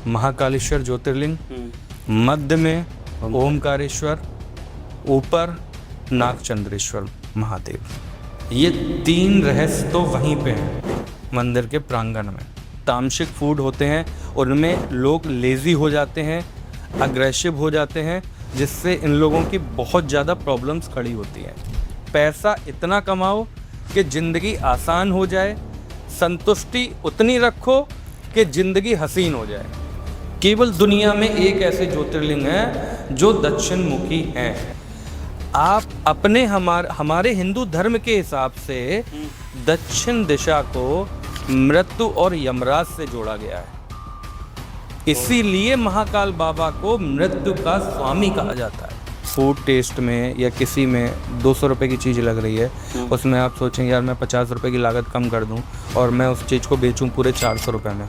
महाकालेश्वर ज्योतिर्लिंग, मध्य में ओमकारेश्वर, ऊपर नागचंद्रेश्वर महादेव। ये 3 रहस्य तो वहीं पे हैं मंदिर के प्रांगण में। तामसिक फूड होते हैं, उनमें लोग लेज़ी हो जाते हैं, अग्रेसिव हो जाते हैं, जिससे इन लोगों की बहुत ज़्यादा प्रॉब्लम्स खड़ी होती हैं। पैसा इतना कमाओ कि ज़िंदगी आसान हो जाए, संतुष्टि उतनी रखो कि ज़िंदगी हसीन हो जाए। केवल दुनिया में एक ऐसे ज्योतिर्लिंग है जो दक्षिण मुखी हैं। आप अपने हमारे हिंदू धर्म के हिसाब से दक्षिण दिशा को मृत्यु और यमराज से जोड़ा गया है, इसीलिए महाकाल बाबा को मृत्यु का स्वामी कहा जाता है। फूड टेस्ट में या किसी में 200 रुपये की चीज़ लग रही है, उसमें आप सोचेंगे यार मैं 50 रुपये की लागत कम कर दूं और मैं उस चीज़ को बेचूं पूरे 400 रुपये में,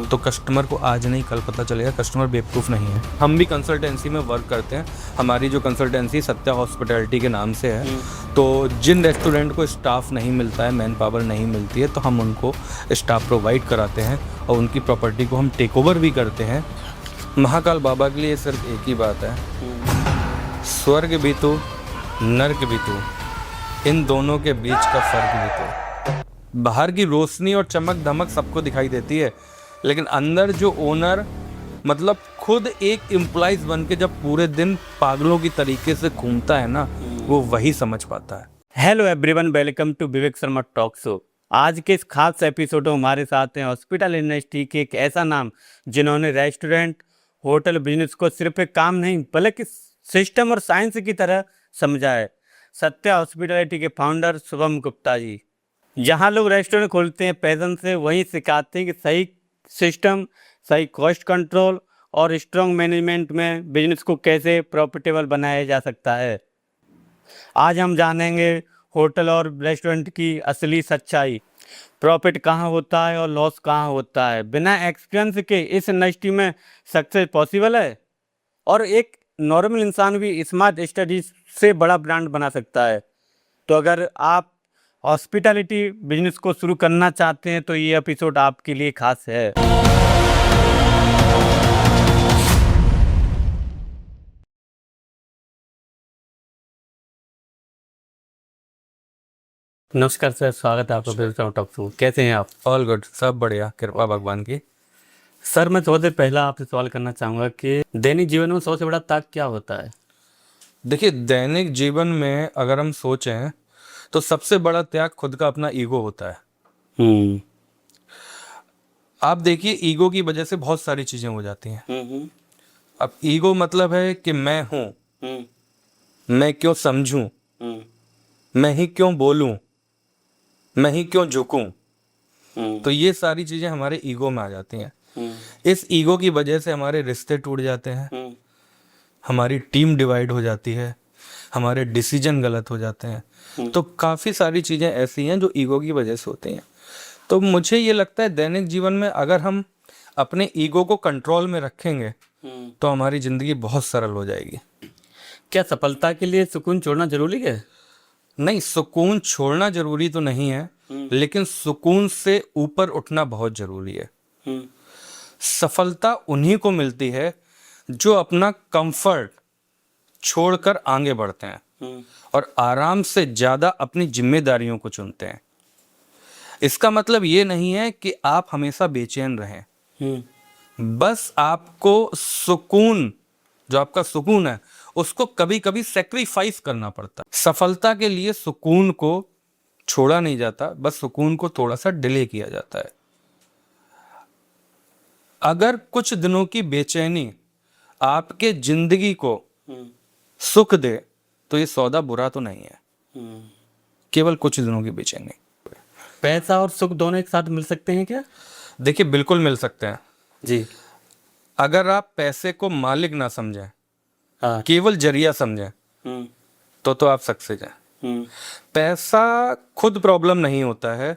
तो कस्टमर को आज नहीं कल पता चलेगा कस्टमर बेवकूफ़ नहीं है। हम भी कंसल्टेंसी में वर्क करते हैं। हमारी जो कंसल्टेंसी सत्या हॉस्पिटैलिटी के नाम से है, तो जिन रेस्टोरेंट को स्टाफ नहीं मिलता है, मैन पावर नहीं मिलती है, तो हम उनको स्टाफ प्रोवाइड कराते हैं और उनकी प्रॉपर्टी को हम टेक ओवर भी करते हैं। महाकाल बाबा के लिए सिर्फ एक ही बात है, स्वर्ग भी तो नर्क भी तो, इन दोनों के बीच का फर्क भी तो। बाहर की रोशनी और चमक धमक सबको दिखाई देती है, लेकिन अंदर जो ओनर मतलब खुद एक एम्प्लॉइज बन के जब पूरे दिन पागलों की तरीके से घूमता है ना, वो वही समझ पाता है। Hello everyone, welcome to Vivek Sharma talk show. आज के इस खास एपिसोड में हमारे साथ हैं हॉस्पिटल इंडस्ट्री के एक ऐसा नाम जिन्होंने रेस्टोरेंट होटल बिजनेस को सिर्फ एक काम नहीं बल्कि सिस्टम और साइंस की तरह समझा है। सत्या हॉस्पिटैलिटी के फाउंडर शुभम गुप्ता जी। जहाँ लोग रेस्टोरेंट खोलते हैं पैशन से, वहीं सिखाते हैं कि सही सिस्टम, सही कॉस्ट कंट्रोल और स्ट्रॉन्ग मैनेजमेंट में बिजनेस को कैसे प्रॉफिटेबल बनाया जा सकता है। आज हम जानेंगे होटल और रेस्टोरेंट की असली सच्चाई, प्रॉफिट कहाँ होता है और लॉस कहाँ होता है। बिना एक्सपीरियंस के इस इंडस्ट्री में सक्सेस पॉसिबल है और एक नॉर्मल इंसान भी स्मार्ट स्टडी से बड़ा ब्रांड बना सकता है। तो अगर आप हॉस्पिटैलिटी बिजनेस को शुरू करना चाहते हैं तो ये एपिसोड आपके लिए खास है। नमस्कार सर, स्वागत है आपका विवेक शर्मा टॉक शो। कैसे हैं आप? ऑल गुड, सब बढ़िया, कृपा भगवान की। सर मैं थोड़ी देर पहला आपसे सवाल करना चाहूँगा कि दैनिक जीवन में सबसे बड़ा ताक क्या होता है? देखिए, दैनिक जीवन में अगर हम सोचें तो सबसे बड़ा त्याग खुद का अपना ईगो होता है। आप देखिए, ईगो की वजह से बहुत सारी चीजें हो जाती हैं। अब ईगो मतलब है कि मैं हूं, मैं क्यों समझूं, मैं ही क्यों बोलूं, मैं ही क्यों झुकूं, तो ये सारी चीजें हमारे ईगो में आ जाती हैं। इस ईगो की वजह से हमारे रिश्ते टूट जाते हैं, हमारी टीम डिवाइड हो जाती है, हमारे डिसीजन गलत हो जाते हैं। तो काफ़ी सारी चीज़ें ऐसी हैं जो ईगो की वजह से होती हैं। तो मुझे ये लगता है दैनिक जीवन में अगर हम अपने ईगो को कंट्रोल में रखेंगे तो हमारी ज़िंदगी बहुत सरल हो जाएगी। क्या सफलता के लिए सुकून छोड़ना जरूरी है? नहीं, सुकून छोड़ना जरूरी तो नहीं है, लेकिन सुकून से ऊपर उठना बहुत ज़रूरी है। सफलता उन्हीं को मिलती है जो अपना कंफर्ट छोड़कर आगे बढ़ते हैं और आराम से ज़्यादा अपनी जिम्मेदारियों को चुनते हैं। इसका मतलब ये नहीं है कि आप हमेशा बेचैन रहें, बस आपको सुकून, जो आपका सुकून है उसको कभी कभी सेक्रीफाइस करना पड़ता है। सफलता के लिए सुकून को छोड़ा नहीं जाता, बस सुकून को थोड़ा सा डिले किया जाता है। अगर कुछ दिनों की बेचैनी आपके जिंदगी को सुख दे तो ये सौदा बुरा तो नहीं है, केवल कुछ दिनों की बेचैनी। पैसा और सुख दोनों एक साथ मिल सकते हैं क्या? देखिए, बिल्कुल मिल सकते हैं जी। अगर आप पैसे को मालिक ना समझें, हाँ। केवल जरिया समझें, तो आप सक्सेस हैं। पैसा खुद प्रॉब्लम नहीं होता है,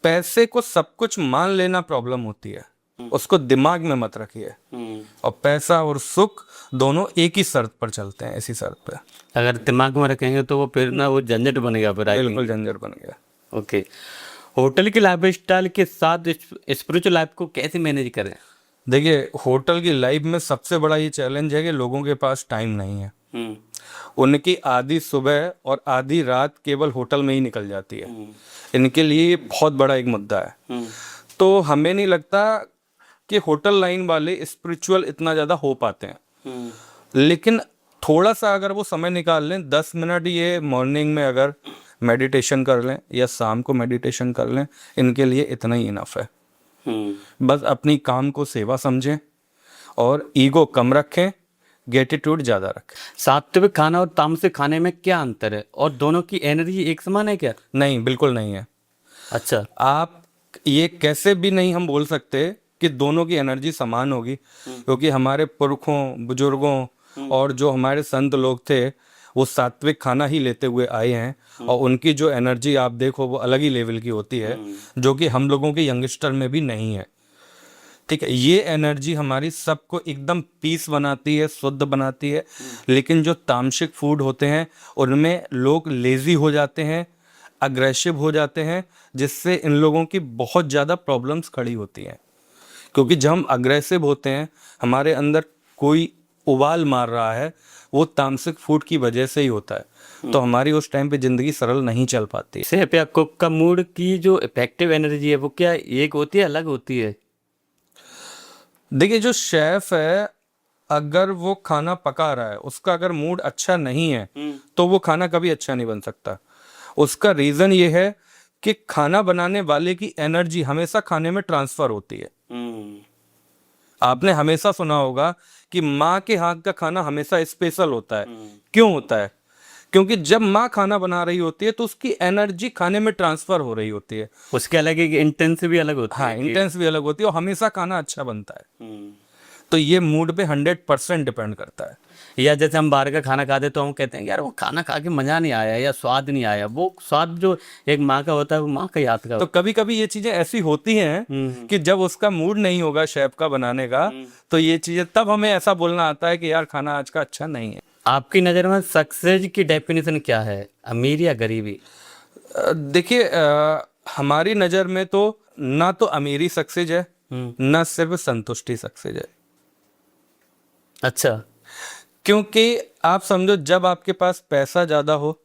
पैसे को सब कुछ मान लेना प्रॉब्लम होती है। उसको दिमाग में मत रखिए। और पैसा और सुख दोनों एक ही शर्त पर चलते हैं, इसी शर्त पे। अगर दिमाग में रखेंगे तो वो फिर ना वो झंझट बनेगा फिर। बिल्कुल झंझट बन गया। ओके, होटल की लाइफ स्टाइल के साथ स्पिरिचुअल लाइफ को कैसे मैनेज करें? देखिए, होटल की लाइफ में सबसे बड़ा ये चैलेंज है कि लोगों के पास टाइम नहीं है। उनकी आधी सुबह और आधी रात केवल होटल में ही निकल जाती है। इनके लिए ये बहुत बड़ा एक मुद्दा है। तो हमें नहीं लगता कि होटल लाइन वाले स्पिरिचुअल इतना ज़्यादा हो पाते हैं, लेकिन थोड़ा सा अगर वो समय निकाल लें, 10 मिनट ये मॉर्निंग में अगर मेडिटेशन कर लें या शाम को मेडिटेशन कर लें, इनके लिए इतना ही इनफ है। बस अपनी काम को सेवा समझें और ईगो कम रखें, ग्रेटिट्यूड ज़्यादा रखें। सात्विक खाना और तामसिक खाने में क्या अंतर है, और दोनों की एनर्जी एक समान है क्या? नहीं, बिल्कुल नहीं है। अच्छा। आप ये कैसे भी नहीं हम बोल सकते कि दोनों की एनर्जी समान होगी, क्योंकि हमारे पुरखों, बुजुर्गों और जो हमारे संत लोग थे वो सात्विक खाना ही लेते हुए आए हैं, और उनकी जो एनर्जी आप देखो वो अलग ही लेवल की होती है, जो कि हम लोगों के यंगस्टर में भी नहीं है। ठीक है, ये एनर्जी हमारी सबको एकदम पीस बनाती है, शुद्ध बनाती है। लेकिन जो तामसिक फूड होते हैं उनमें लोग लेजी हो जाते हैं, अग्रेसिव हो जाते हैं, जिससे इन लोगों की बहुत ज़्यादा प्रॉब्लम्स खड़ी होती हैं। क्योंकि जब हम अग्रेसिव होते हैं, हमारे अंदर कोई उबाल मार रहा है, वो तामसिक फूड की वजह से ही होता है। तो हमारी उस टाइम पे ज़िंदगी सरल नहीं चल पाती। शेफ या कुक का मूड की जो इफेक्टिव एनर्जी है वो क्या एक होती है, अलग होती है? देखिए, जो शेफ है अगर वो खाना पका रहा है, उसका अगर मूड अच्छा नहीं है तो वो खाना कभी अच्छा नहीं बन सकता। उसका रीज़न ये है कि खाना बनाने वाले की एनर्जी हमेशा खाने में ट्रांसफ़र होती है। आपने हमेशा सुना होगा कि माँ के हाथ का खाना हमेशा स्पेशल होता है। क्यों होता है? क्योंकि जब माँ खाना बना रही होती है तो उसकी एनर्जी खाने में ट्रांसफ़र हो रही होती है। उसके अलग एक इंटेंस भी अलग होती हाँ, है। इंटेंस भी अलग होती है और हमेशा खाना अच्छा बनता है। तो ये मूड पे 100% डिपेंड करता है। या जैसे हम बाहर का खाना खाते तो हम कहते हैं यार वो खाना खा के मज़ा नहीं आया या स्वाद नहीं आया, वो स्वाद जो एक माँ का होता है वो माँ का याद का तो कभी कभी ये चीजें ऐसी होती हैं कि जब उसका मूड नहीं होगा शेफ का बनाने का, तो ये चीजें तब हमें ऐसा बोलना आता है कि यार खाना आज का अच्छा नहीं है। आपकी नज़र में सक्सेस की डेफिनेशन क्या है, अमीर या गरीबी? देखिए, हमारी नज़र में तो ना तो अमीरी सक्सेस है, ना सिर्फ संतुष्टि सक्सेस है। अच्छा। क्योंकि आप समझो, जब आपके पास पैसा ज़्यादा हो,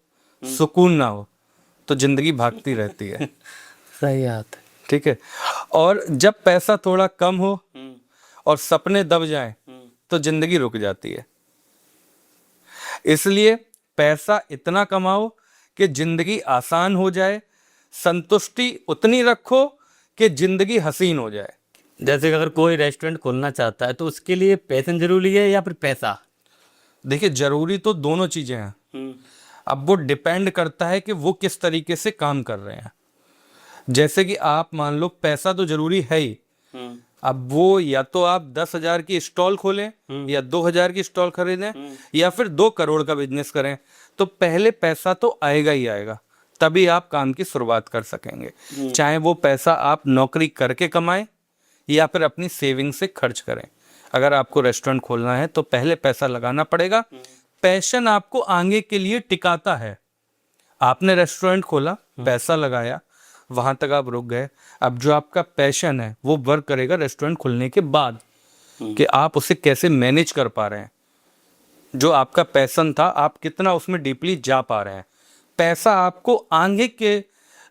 सुकून ना हो, तो जिंदगी भागती रहती है। सही बात है। ठीक है, और जब पैसा थोड़ा कम हो और सपने दब जाएं, तो जिंदगी रुक जाती है। इसलिए पैसा इतना कमाओ कि जिंदगी आसान हो जाए, संतुष्टि उतनी रखो कि जिंदगी हसीन हो जाए। जैसे कि अगर कोई रेस्टोरेंट खोलना चाहता है तो उसके लिए पैशन जरूरी है या फिर पैसा? देखिए, जरूरी तो दोनों चीजें हैं। अब वो डिपेंड करता है कि वो किस तरीके से काम कर रहे हैं। जैसे कि आप मान लो, पैसा तो जरूरी है ही। अब वो या तो आप 10,000 की स्टॉल खोलें या 2,000 की स्टॉल खरीदें या फिर 2 करोड़ का बिजनेस करें, तो पहले पैसा तो आएगा ही आएगा, तभी आप काम की शुरुआत कर सकेंगे। चाहे वो पैसा आप नौकरी करके कमाएं या फिर अपनी सेविंग से खर्च करें। अगर आपको रेस्टोरेंट खोलना है तो पहले पैसा लगाना पड़ेगा। पैशन आपको आगे के लिए टिकाता है। आपने रेस्टोरेंट खोला, पैसा लगाया, वहां तक आप रुक गए। अब जो आपका पैशन है वो वर्क करेगा रेस्टोरेंट खुलने के बाद, कि आप उसे कैसे मैनेज कर पा रहे हैं। जो आपका पैशन था, आप कितना उसमें डीपली जा पा रहे हैं। पैसा आपको आगे के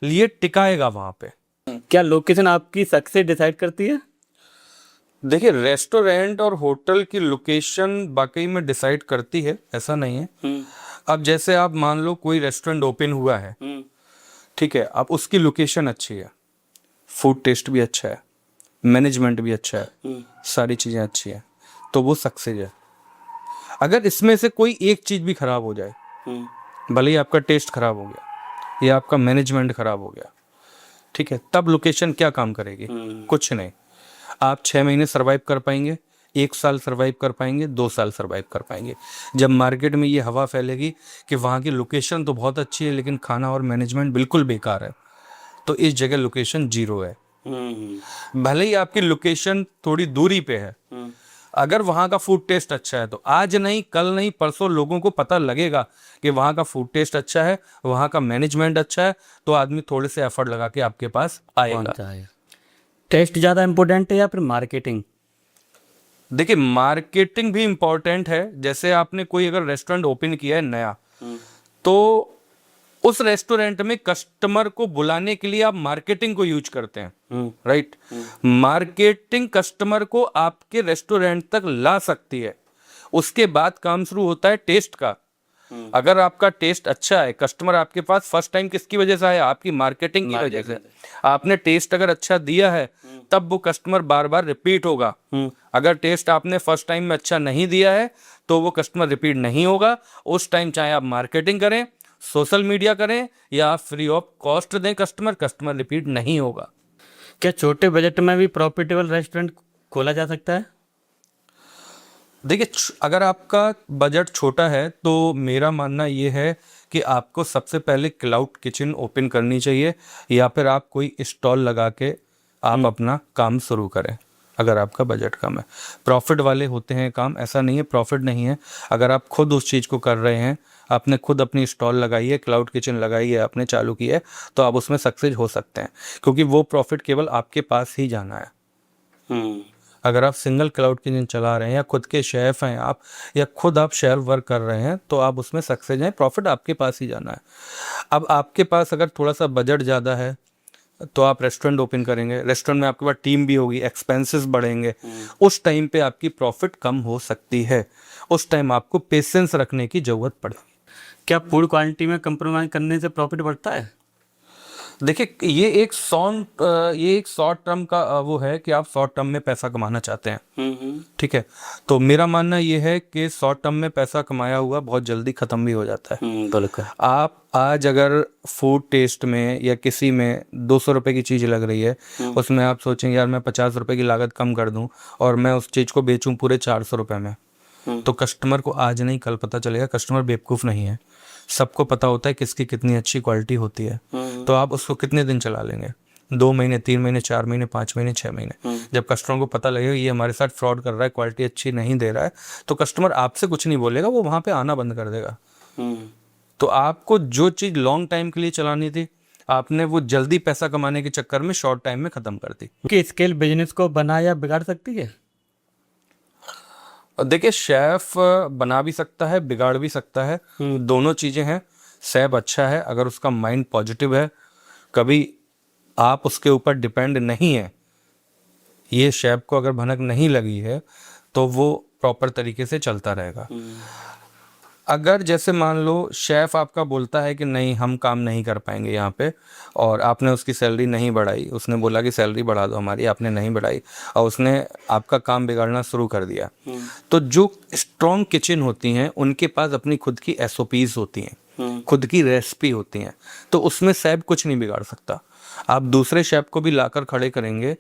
लिए टिकाएगा वहां पे। क्या लोकेशन आपकी सक्सेस डिसाइड करती है? देखिए, रेस्टोरेंट और होटल की लोकेशन वाकई में डिसाइड करती है, ऐसा नहीं है। अब जैसे आप मान लो कोई रेस्टोरेंट ओपन हुआ है, ठीक है, अब उसकी लोकेशन अच्छी है, फूड टेस्ट भी अच्छा है, मैनेजमेंट भी अच्छा है, सारी चीज़ें अच्छी हैं, तो वो सक्सेस है। अगर इसमें से कोई एक चीज़ भी खराब हो जाए, भले ही आपका टेस्ट खराब हो गया या आपका मैनेजमेंट खराब हो गया, ठीक है, तब लोकेशन क्या काम करेगी? कुछ नहीं। आप 6 महीने सर्वाइव कर पाएंगे, 1 साल सर्वाइव कर पाएंगे, 2 साल सर्वाइव कर पाएंगे। जब मार्केट में ये हवा फैलेगी कि वहाँ की लोकेशन तो बहुत अच्छी है लेकिन खाना और मैनेजमेंट बिल्कुल बेकार है, तो इस जगह लोकेशन 0 है। भले ही आपकी लोकेशन थोड़ी दूरी पे है, अगर वहाँ का फूड टेस्ट अच्छा है तो आज नहीं, कल नहीं, परसों लोगों को पता लगेगा कि वहाँ का फूड टेस्ट अच्छा है, वहाँ का मैनेजमेंट अच्छा है, तो आदमी थोड़े से एफर्ट लगा के आपके पास आएगा। टेस्ट ज़्यादा इम्पोर्टेंट है या फिर मार्केटिंग? देखिए मार्केटिंग भी इम्पोर्टेंट है। जैसे आपने कोई अगर रेस्टोरेंट ओपन किया है नया, तो उस रेस्टोरेंट में कस्टमर को बुलाने के लिए आप मार्केटिंग को यूज करते हैं, राइट। मार्केटिंग कस्टमर को आपके रेस्टोरेंट तक ला सकती है। उसके बाद काम शुरू होता है टेस्ट का। अगर आपका टेस्ट अच्छा है, कस्टमर आपके पास फर्स्ट टाइम किसकी वजह से आया? आपकी मार्केटिंग की वजह से। आपने टेस्ट अगर अच्छा दिया है तब वो कस्टमर बार बार रिपीट होगा। अगर टेस्ट आपने फर्स्ट टाइम में अच्छा नहीं दिया है तो वो कस्टमर रिपीट नहीं होगा। उस टाइम चाहे आप मार्केटिंग करें, सोशल मीडिया करें या फ्री ऑफ कॉस्ट दें, कस्टमर रिपीट नहीं होगा। क्या छोटे बजट में भी प्रॉफिटेबल रेस्टोरेंट खोला जा सकता है? देखिए अगर आपका बजट छोटा है तो मेरा मानना ये है कि आपको सबसे पहले क्लाउड किचन ओपन करनी चाहिए, या फिर आप कोई स्टॉल लगा के आप अपना काम शुरू करें। अगर आपका बजट कम है, प्रॉफिट वाले होते हैं काम, ऐसा नहीं है प्रॉफिट नहीं है। अगर आप खुद उस चीज़ को कर रहे हैं, आपने खुद अपनी स्टॉल लगाई है, क्लाउड किचन लगाई है, आपने चालू की है, तो आप उसमें सक्सेस हो सकते हैं, क्योंकि वो प्रॉफिट केवल आपके पास ही जाना है। अगर आप सिंगल क्लाउड किचन चला रहे हैं या खुद के शेफ हैं आप, या खुद आप शेफ वर्क कर रहे हैं, तो आप उसमें सक्सेस हैं, प्रॉफिट आपके पास ही जाना है। अब आपके पास अगर थोड़ा सा बजट ज़्यादा है तो आप रेस्टोरेंट ओपन करेंगे, रेस्टोरेंट में आपके पास टीम भी होगी, एक्सपेंसेस बढ़ेंगे, उस टाइम पे आपकी प्रॉफिट कम हो सकती है। उस टाइम आपको पेशेंस रखने की ज़रूरत पड़ेगी। क्या फूड क्वालिटी में कंप्रोमाइज करने से प्रॉफिट बढ़ता है? देखिए ये एक शॉर्ट टर्म का वो है कि आप शॉर्ट टर्म में पैसा कमाना चाहते हैं, ठीक है। तो मेरा मानना ये है कि शॉर्ट टर्म में पैसा कमाया हुआ बहुत जल्दी खत्म भी हो जाता है। बिल्कुल। आप आज अगर फूड टेस्ट में या किसी में 200 रुपए की चीज़ लग रही है, उसमें आप सोचेंगे यार मैं 50 रुपए की लागत कम कर दूं और मैं उस चीज़ को बेचूं पूरे 400 रुपए में, तो कस्टमर को आज नहीं कल पता चलेगा। कस्टमर बेवकूफ़ नहीं है, सबको पता होता है किसकी कितनी अच्छी क्वालिटी होती है। तो आप उसको कितने दिन चला लेंगे? 2 महीने, 3 महीने, 4 महीने, 5 महीने, 6 महीने। जब कस्टमर को पता लगेगा ये हमारे साथ फ्रॉड कर रहा है, क्वालिटी अच्छी नहीं दे रहा है, तो कस्टमर आपसे कुछ नहीं बोलेगा, वो वहाँ पे आना बंद कर देगा। तो आपको जो चीज़ लॉन्ग टाइम के लिए चलानी थी, आपने वो जल्दी पैसा कमाने के चक्कर में शॉर्ट टाइम में ख़त्म कर दी। कि स्केल बिजनेस को बना या बिगाड़ सकती है? देखिए शेफ बना भी सकता है, बिगाड़ भी सकता है, दोनों चीज़ें हैं। शेफ अच्छा है अगर उसका माइंड पॉजिटिव है, कभी आप उसके ऊपर डिपेंड नहीं है, ये शेफ को अगर भनक नहीं लगी है तो वो प्रॉपर तरीके से चलता रहेगा। अगर जैसे मान लो शेफ आपका बोलता है कि नहीं हम काम नहीं कर पाएंगे यहाँ पे, और आपने उसकी सैलरी नहीं बढ़ाई, उसने बोला कि सैलरी बढ़ा दो हमारी, आपने नहीं बढ़ाई और उसने आपका काम बिगाड़ना शुरू कर दिया, तो जो स्ट्रॉन्ग किचन होती हैं उनके पास अपनी खुद की SOPs होती हैं, खुद की रेसिपी होती हैं, तो उसमें शेफ कुछ नहीं बिगाड़ सकता। आप दूसरे शेफ को भी लाकर खड़े करेंगे,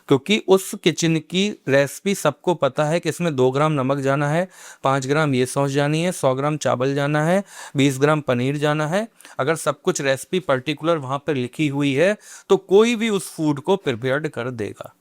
क्योंकि उस किचन की रेसिपी सबको पता है कि इसमें 2 ग्राम नमक जाना है, 5 ग्राम ये सॉस जानी है, 100 ग्राम चावल जाना है, 20 ग्राम पनीर जाना है। अगर सब कुछ रेसिपी पर्टिकुलर वहाँ पर लिखी हुई है तो कोई भी उस फूड को प्रिपेयर्ड कर देगा।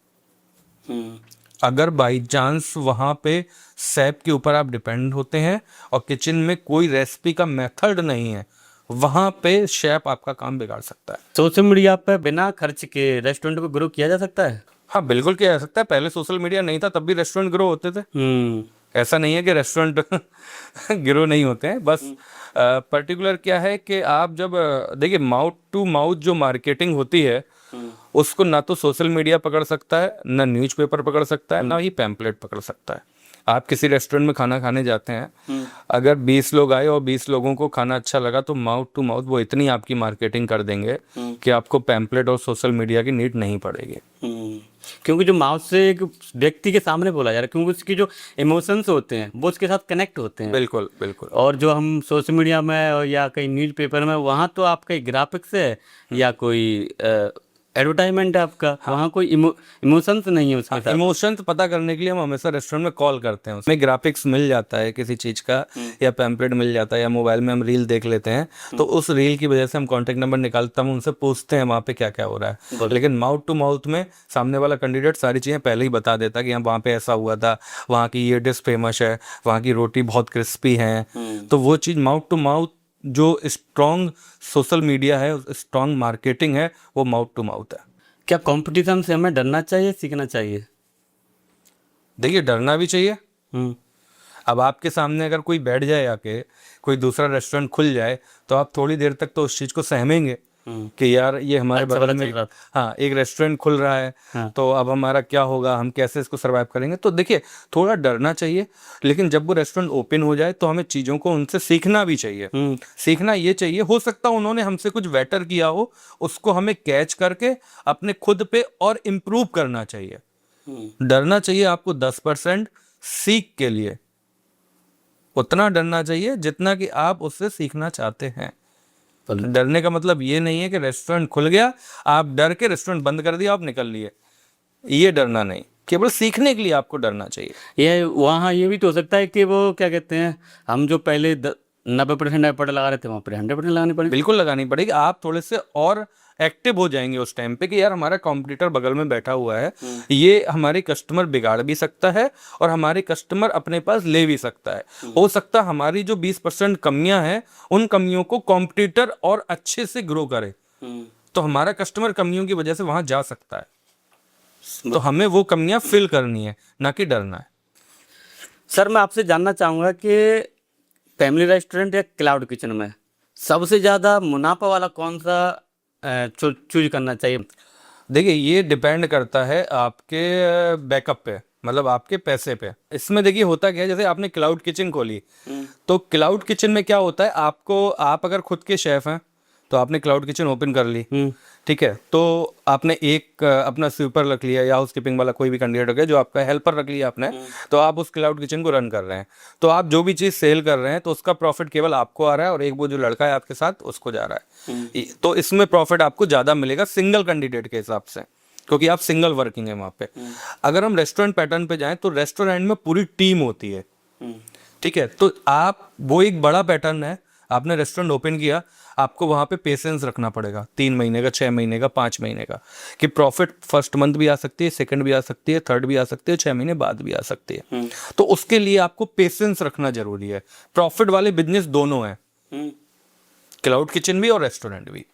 अगर बाई चांस वहाँ पे शेफ के ऊपर आप डिपेंड होते हैं और किचन में कोई रेसिपी का मेथड नहीं है, वहाँ पे शेफ आपका काम बिगाड़ सकता है। सोशल मीडिया पर बिना खर्च के रेस्टोरेंट को ग्रो किया जा सकता है? हाँ बिल्कुल किया जा सकता है। पहले सोशल मीडिया नहीं था तब भी रेस्टोरेंट ग्रो होते थे। ऐसा नहीं है कि रेस्टोरेंट ग्रो नहीं होते हैं, बस पर्टिकुलर क्या है कि आप जब देखिए माउथ टू माउथ जो मार्केटिंग होती है उसको ना तो सोशल मीडिया पकड़ सकता है, ना न्यूज़पेपर पकड़ सकता है, ना ही पैम्पलेट पकड़ सकता है। आप किसी रेस्टोरेंट में खाना खाने जाते हैं, अगर 20 लोग आए और 20 लोगों को खाना अच्छा लगा तो माउथ टू माउथ वो इतनी आपकी मार्केटिंग कर देंगे कि आपको पैम्पलेट और सोशल मीडिया की नीड नहीं पड़ेगी। क्योंकि जो माउथ से एक व्यक्ति के सामने बोला जा रहा है, क्योंकि उसकी जो इमोशंस होते हैं वो उसके साथ कनेक्ट होते हैं। बिल्कुल बिल्कुल। और जो हम सोशल मीडिया में या कहीं न्यूज़पेपर में, वहाँ तो आपका ग्राफिक्स है या कोई एडवर्टाइजमेंट है आपका, वहाँ कोई इमोशंस नहीं है उसके साथ। इमोशंस पता करने के लिए हम हमेशा रेस्टोरेंट में कॉल करते हैं, उसमें ग्राफिक्स मिल जाता है किसी चीज़ का या पैम्पलेट मिल जाता है या मोबाइल में हम रील देख लेते हैं, तो उस रील की वजह से हम कॉन्टैक्ट नंबर निकालते हैं, उनसे पूछते हैं वहाँ पे क्या क्या हो रहा है। लेकिन माउथ टू माउथ में सामने वाला कैंडिडेट सारी चीज़ें पहले ही बता देता कि वहाँ पे ऐसा हुआ था, वहाँ की ये डिश फेमस है, वहाँ की रोटी बहुत क्रिस्पी है, तो वो चीज़ माउथ टू माउथ जो स्ट्रॉन्ग सोशल मीडिया है, स्ट्रॉन्ग मार्केटिंग है, वो माउथ टू माउथ है। क्या कंपटीशन से हमें डरना चाहिए, सीखना चाहिए? देखिए डरना भी चाहिए। हम्म अब आपके सामने अगर कोई बैठ जाए आके, कोई दूसरा रेस्टोरेंट खुल जाए, तो आप थोड़ी देर तक तो उस चीज़ को सहमेंगे कि यार ये हमारे अच्छा, बगल पता में चल रहा हाँ एक रेस्टोरेंट खुल रहा है, हाँ। तो अब हमारा क्या होगा, हम कैसे इसको सरवाइव करेंगे। तो देखिए थोड़ा डरना चाहिए, लेकिन जब वो रेस्टोरेंट ओपन हो जाए तो हमें चीज़ों को उनसे सीखना भी चाहिए। सीखना ये चाहिए, हो सकता है उन्होंने हमसे कुछ बेटर किया हो, उसको हमें कैच करके अपने खुद पे और इम्प्रूव करना चाहिए। डरना चाहिए आपको 10% सीख के लिए, उतना डरना चाहिए जितना कि आप उससे सीखना चाहते हैं। डरने का मतलब ये नहीं है कि रेस्टोरेंट खुल गया, आप डर के रेस्टोरेंट बंद कर दिया, आप निकल लिए, ये डरना नहीं। केवल सीखने के लिए आपको डरना चाहिए। ये वहाँ ये भी तो हो सकता है कि वो क्या कहते हैं, हम जो पहले 90% एफर्ट लगा रहे थे वहाँ पर 100% लगानी पड़े। बिल्कुल लगानी पड़ेगी। आप थोड़े से और एक्टिव हो जाएंगे उस टाइम पे कि यार हमारा कॉम्पिटिटर बगल में बैठा हुआ है, ये हमारे कस्टमर बिगाड़ भी सकता है और हमारे कस्टमर अपने पास ले भी सकता है। हो सकता है हमारी जो 20% कमियां हैं, उन कमियों को कॉम्पिटिटर और अच्छे से ग्रो करे, तो हमारा कस्टमर कमियों की वजह से वहां जा सकता है। तो हमें वो कमियां फिल करनी है, ना कि डरना है। सर मैं आपसे जानना चाहूँगा कि फैमिली रेस्टोरेंट या क्लाउड किचन में सबसे ज़्यादा मुनाफा वाला कौन सा चूज करना चाहिए? देखिए ये डिपेंड करता है आपके बैकअप पे, मतलब आपके पैसे पे। इसमें देखिए होता क्या है, जैसे आपने क्लाउड किचन खोली, तो क्लाउड किचन में क्या होता है, आपको, आप अगर खुद के शेफ हैं तो आपने क्लाउड किचन ओपन कर ली, ठीक है, तो आपने एक अपना स्वीपर रख लिया या हाउस कीपिंग वाला कोई भी कैंडिडेट हो गया जो आपका हेल्पर रख लिया आपने, तो आप उस क्लाउड किचन को रन कर रहे हैं। तो आप जो भी चीज़ सेल कर रहे हैं तो उसका प्रॉफिट केवल आपको आ रहा है और एक वो जो लड़का है आपके साथ उसको जा रहा है। तो इसमें प्रॉफिट आपको ज़्यादा मिलेगा सिंगल कैंडिडेट के हिसाब से, क्योंकि आप सिंगल वर्किंग है वहाँ पे। अगर हम रेस्टोरेंट पैटर्न पे जाएं तो रेस्टोरेंट में पूरी टीम होती है, ठीक है, तो आप, वो एक बड़ा पैटर्न है, आपने रेस्टोरेंट ओपन किया, आपको वहाँ पे पेशेंस रखना पड़ेगा 3 महीने का, 6 महीने का, 5 महीने का, कि प्रॉफिट फर्स्ट मंथ भी आ सकती है, सेकंड भी आ सकती है, थर्ड भी आ सकती है, 6 महीने बाद भी आ सकती है। तो उसके लिए आपको पेशेंस रखना जरूरी है। प्रॉफिट वाले बिजनेस दोनों हैं, क्लाउड किचन भी और रेस्टोरेंट भी।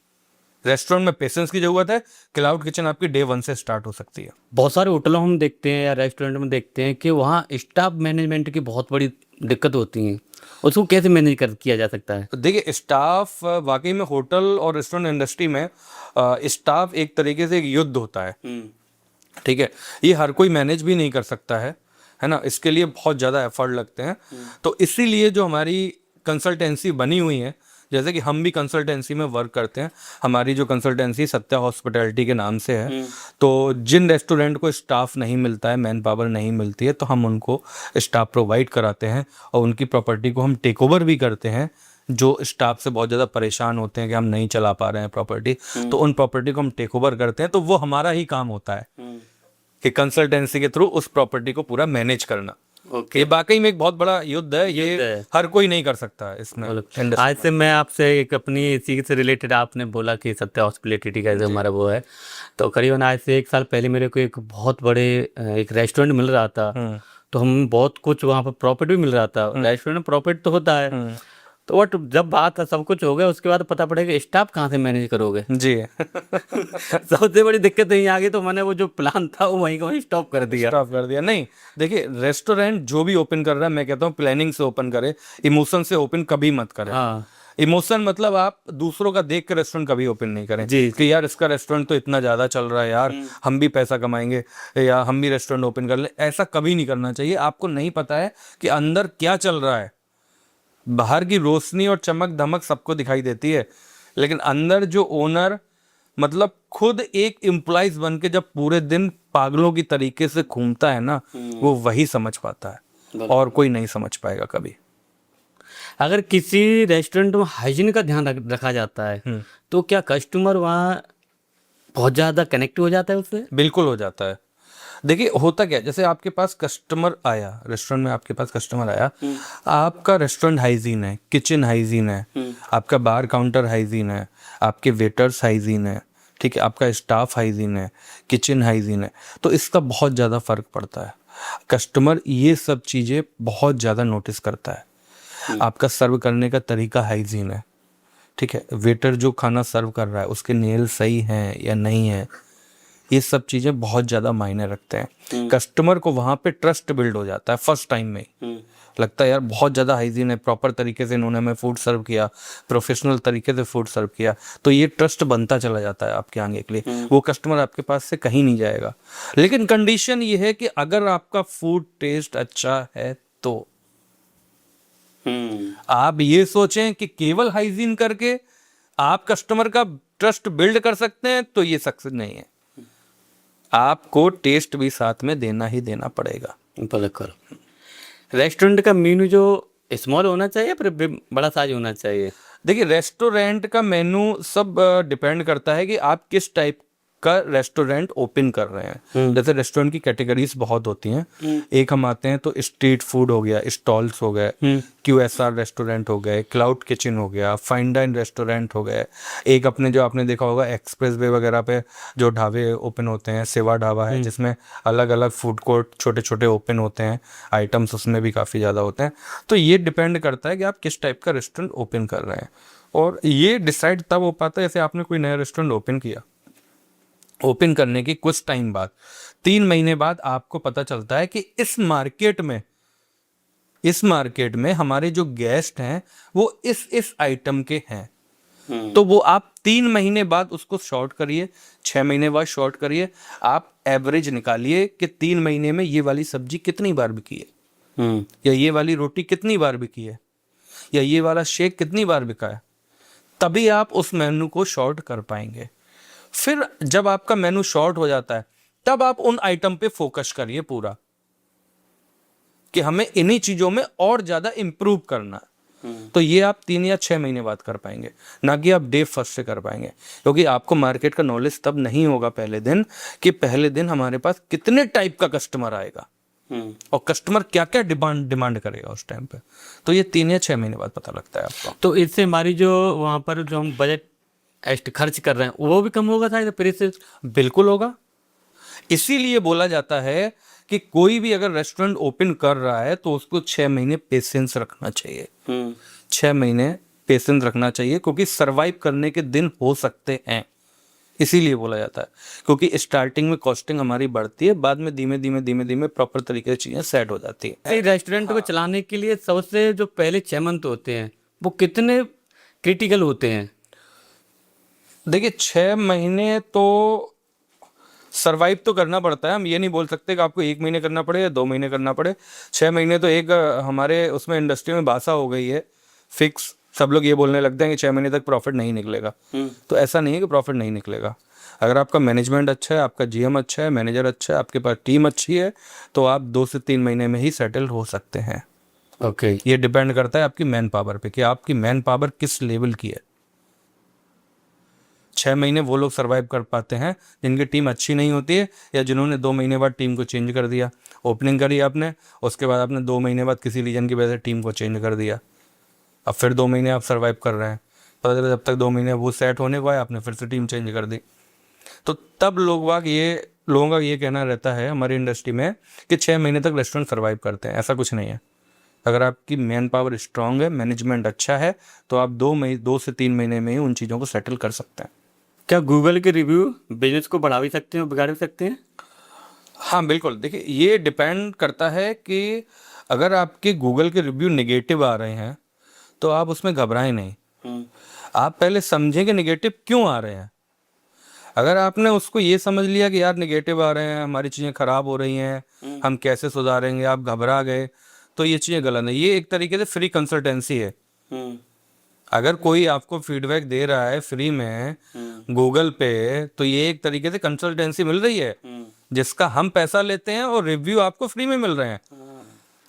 रेस्टोरेंट में पेशेंस की जरूरत है, क्लाउड किचन आपकी डे 1 से स्टार्ट हो सकती है। बहुत सारे होटलों में हम देखते हैं या रेस्टोरेंट में देखते हैं कि वहाँ स्टाफ मैनेजमेंट की बहुत बड़ी दिक्कत होती है, उसको कैसे मैनेज कर किया जा सकता है? तो देखिए स्टाफ, वाकई में होटल और रेस्टोरेंट इंडस्ट्री में स्टाफ एक तरीके से एक युद्ध होता है, ठीक है, ये हर कोई मैनेज भी नहीं कर सकता है ना, इसके लिए बहुत ज़्यादा एफर्ट लगते हैं। तो इसीलिए जो हमारी कंसल्टेंसी बनी हुई है, जैसे कि हम भी कंसल्टेंसी में वर्क करते हैं, हमारी जो कंसल्टेंसी सत्या हॉस्पिटैलिटी के नाम से है, तो जिन रेस्टोरेंट को स्टाफ नहीं मिलता है, मैन पावर नहीं मिलती है, तो हम उनको स्टाफ प्रोवाइड कराते हैं और उनकी प्रॉपर्टी को हम टेक ओवर भी करते हैं। जो स्टाफ से बहुत ज़्यादा परेशान होते हैं कि हम नहीं चला पा रहे हैं प्रॉपर्टी, तो उन प्रॉपर्टी को हम टेक ओवर करते हैं। तो वो हमारा ही काम होता है कि कंसल्टेंसी के थ्रू उस प्रॉपर्टी को पूरा मैनेज करना। ये वाकई में एक बहुत बड़ा युद्ध है, ये हर कोई नहीं कर सकता है इसमें। आज से मैं आपसे एक अपनी इसी से रिलेटेड, आपने बोला कि सत्या हॉस्पिटैलिटी का जो हमारा वो है, तो करीबन आज से 1 साल पहले मेरे को एक बहुत बड़े एक रेस्टोरेंट मिल रहा था, तो हम बहुत कुछ वहाँ पर प्रॉफिट भी मिल रहा था। रेस्टोरेंट में प्रॉफिट तो होता है, तो बट जब बात सब कुछ हो गया उसके बाद पता पड़ेगा स्टाफ कहाँ से मैनेज करोगे जी। सबसे बड़ी दिक्कत यही आ गई, तो मैंने वो जो प्लान था वो वहीं का वहीं स्टॉप कर दिया। नहीं देखिए रेस्टोरेंट जो भी ओपन कर रहा है, मैं कहता हूँ प्लानिंग से ओपन करे, इमोशन से ओपन कभी मत करें। हाँ, इमोशन मतलब आप दूसरों का देख कर रेस्टोरेंट कभी ओपन नहीं करें जी। कि यार इसका रेस्टोरेंट तो इतना ज़्यादा चल रहा है यार, हम भी पैसा कमाएंगे या हम भी रेस्टोरेंट ओपन कर ले, ऐसा कभी नहीं करना चाहिए। आपको नहीं पता है कि अंदर क्या चल रहा है। बाहर की रोशनी और चमक धमक सबको दिखाई देती है, लेकिन अंदर जो ओनर मतलब खुद एक एम्प्लॉइज बन के जब पूरे दिन पागलों की तरीके से घूमता है ना, वो वही समझ पाता है और कोई नहीं समझ पाएगा कभी। अगर किसी रेस्टोरेंट में हाइजीन का ध्यान रखा जाता है, तो क्या कस्टमर वहाँ बहुत ज़्यादा कनेक्ट हो जाता है उससे? बिल्कुल हो जाता है। देखिए होता क्या है, जैसे आपके पास कस्टमर आया, रेस्टोरेंट में आपके पास कस्टमर आया, आपका रेस्टोरेंट हाइजीन है, किचन हाइजीन है, आपका बार काउंटर हाइजीन है, आपके वेटर्स हाइजीन है, ठीक है, आपका स्टाफ हाइजीन है, किचन हाइजीन है, तो इसका बहुत ज़्यादा फर्क पड़ता है। कस्टमर ये सब चीज़ें बहुत ज़्यादा नोटिस करता है। आपका सर्व करने का तरीका हाइजीन है, ठीक है, वेटर जो खाना सर्व कर रहा है उसके नेल सही हैं या नहीं है, ये सब चीज़ें बहुत ज़्यादा मायने रखते हैं। कस्टमर को वहाँ पे ट्रस्ट बिल्ड हो जाता है फर्स्ट टाइम में ही। लगता है यार बहुत ज़्यादा हाइजीन है, प्रॉपर तरीके से इन्होंने हमें फूड सर्व किया, प्रोफेशनल तरीके से फूड सर्व किया, तो ये ट्रस्ट बनता चला जाता है आपके आगे के लिए। वो कस्टमर आपके पास से कहीं नहीं जाएगा। लेकिन कंडीशन ये है कि अगर आपका फूड टेस्ट अच्छा है तो आप ये सोचें कि केवल हाइजीन करके आप कस्टमर का ट्रस्ट बिल्ड कर सकते हैं, तो ये सक्सेस नहीं है। आपको टेस्ट भी साथ में देना ही देना पड़ेगा। बिल्कुल। रेस्टोरेंट का मेनू जो स्मॉल होना चाहिए या फिर बड़ा साइज होना चाहिए? देखिए, रेस्टोरेंट का मेनू सब डिपेंड करता है कि आप किस टाइप का रेस्टोरेंट ओपन कर रहे हैं। जैसे रेस्टोरेंट की कैटेगरीज बहुत होती हैं। एक हम आते हैं तो स्ट्रीट फूड हो गया, स्टॉल्स हो गए, QSR रेस्टोरेंट हो गए, क्लाउड किचन हो गया, फाइन डाइन रेस्टोरेंट हो गए। एक अपने जो आपने देखा होगा एक्सप्रेस वे वगैरह पे जो ढाबे ओपन होते हैं, सेवा ढाबा है जिसमें अलग अलग फूड कोर्ट छोटे छोटे ओपन होते हैं, आइटम्स उसमें भी काफ़ी ज़्यादा होते हैं। तो ये डिपेंड करता है कि आप किस टाइप का रेस्टोरेंट ओपन कर रहे हैं, और ये डिसाइड तब हो पाता है जैसे आपने कोई नया रेस्टोरेंट ओपन किया। ओपन करने के कुछ टाइम बाद, 3 महीने बाद आपको पता चलता है कि इस मार्केट में हमारे जो गेस्ट हैं वो इस आइटम के हैं। तो वो आप 3 महीने बाद उसको शॉर्ट करिए, 6 महीने बाद शॉर्ट करिए, आप एवरेज निकालिए कि 3 महीने में ये वाली सब्जी कितनी बार बिकी है, या ये वाली रोटी कितनी बार बिकी है, या ये वाला शेक कितनी बार बिका है। तभी आप उस मेनू को शॉर्ट कर पाएंगे। फिर जब आपका मेनू शॉर्ट हो जाता है, तब आप उन आइटम पे फोकस करिए पूरा कि हमें इन्हीं चीजों में और ज्यादा इंप्रूव करना है। तो ये आप 3 या 6 महीने बाद कर पाएंगे, ना कि आप डे फर्स्ट से कर पाएंगे, क्योंकि आपको मार्केट का नॉलेज तब नहीं होगा पहले दिन कि पहले दिन हमारे पास कितने टाइप का कस्टमर आएगा और कस्टमर क्या क्या डिमांड करेगा उस टाइम पे। तो ये 3 या 6 महीने बाद पता लगता है आपको। तो इससे हमारी जो वहाँ पर जो हम बजट खर्च कर रहे हैं वो भी कम होगा शायद? फिर इससे बिल्कुल होगा। इसीलिए बोला जाता है कि कोई भी अगर रेस्टोरेंट ओपन कर रहा है तो उसको 6 महीने पेशेंस रखना चाहिए। 6 महीने पेशेंस रखना चाहिए, क्योंकि सरवाइव करने के दिन हो सकते हैं। इसीलिए बोला जाता है, क्योंकि स्टार्टिंग में कॉस्टिंग हमारी बढ़ती है, बाद में धीमे धीमे प्रॉपर तरीके से चीजें सेट हो जाती है। रेस्टोरेंट को चलाने के लिए सबसे जो पहले 6 मंथ होते हैं वो कितने क्रिटिकल होते हैं? देखिए, 6 महीने तो सरवाइव तो करना पड़ता है। हम ये नहीं बोल सकते कि आपको 1 महीने करना पड़े या 2 महीने करना पड़े। 6 महीने तो एक हमारे उसमें इंडस्ट्री में भाषा हो गई है फिक्स। सब लोग ये बोलने लगते हैं कि 6 महीने तक प्रॉफिट नहीं निकलेगा। तो ऐसा नहीं है कि प्रॉफिट नहीं निकलेगा। अगर आपका मैनेजमेंट अच्छा है, आपका GM अच्छा है, मैनेजर अच्छा है, आपके पास टीम अच्छी है, तो आप 2 से 3 महीने में ही सेटल हो सकते हैं। ओके। ये डिपेंड करता है आपकी मैन पावर पे कि आपकी मैन पावर किस लेवल की है। 6 महीने वो लोग सरवाइव कर पाते हैं जिनकी टीम अच्छी नहीं होती है, या जिन्होंने 2 महीने बाद टीम को चेंज कर दिया। ओपनिंग करी आपने, उसके बाद आपने 2 महीने बाद किसी रीजन की वजह से टीम को चेंज कर दिया, अब फिर 2 महीने आप सरवाइव कर रहे हैं। पता चला जब तक 2 महीने वो सेट होने को आए, आपने फिर से टीम चेंज कर दी। तो तब लोगों का ये कहना रहता है हमारी इंडस्ट्री में कि 6 महीने तक रेस्टोरेंट सर्वाइव करते हैं। ऐसा कुछ नहीं है। अगर आपकी मैन पावर स्ट्रांग है, मैनेजमेंट अच्छा है, तो आप 2 से 3 महीने में ही उन चीज़ों को सेटल कर सकते हैं। क्या गूगल के रिव्यू बिजनेस को बढ़ा भी सकते हैं और बिगाड़ भी सकते हैं? हाँ बिल्कुल। देखिए, ये डिपेंड करता है कि अगर आपके गूगल के रिव्यू नेगेटिव आ रहे हैं तो आप उसमें घबराएं नहीं। आप पहले समझें कि नेगेटिव क्यों आ रहे हैं। अगर आपने उसको ये समझ लिया कि यार नेगेटिव आ रहे हैं, हमारी चीज़ें ख़राब हो रही हैं, हम कैसे सुधारेंगे, आप घबरा गए, तो ये चीज़ें गलत है। ये एक तरीके से फ्री कंसल्टेंसी है। अगर कोई आपको फीडबैक दे रहा है फ्री में गूगल पे, तो ये एक तरीके से कंसल्टेंसी मिल रही है जिसका हम पैसा लेते हैं और रिव्यू आपको फ्री में मिल रहे हैं।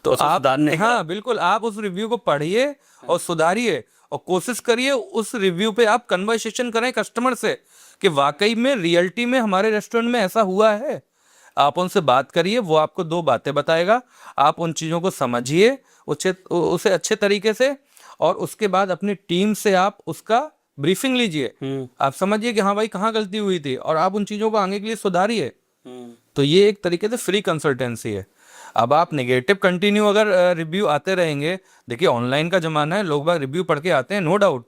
तो आप हाँ बिल्कुल, आप उस रिव्यू को पढ़िए और सुधारिए और कोशिश करिए उस रिव्यू पे आप कन्वर्सेशन करें कस्टमर से कि वाकई में रियलिटी में हमारे रेस्टोरेंट में ऐसा हुआ है। आप उनसे बात करिए, वो आपको 2 बातें बताएगा। आप उन चीज़ों को समझिए उसे अच्छे तरीके से, और उसके बाद अपनी टीम से आप उसका ब्रीफिंग लीजिए। आप समझिए कि हाँ भाई कहाँ गलती हुई थी, और आप उन चीज़ों को आगे के लिए सुधारिए। तो ये एक तरीके से फ्री कंसल्टेंसी है। अब आप नेगेटिव कंटिन्यू अगर रिव्यू आते रहेंगे, देखिए ऑनलाइन का ज़माना है, लोग बाग रिव्यू पढ़ के आते हैं, नो डाउट,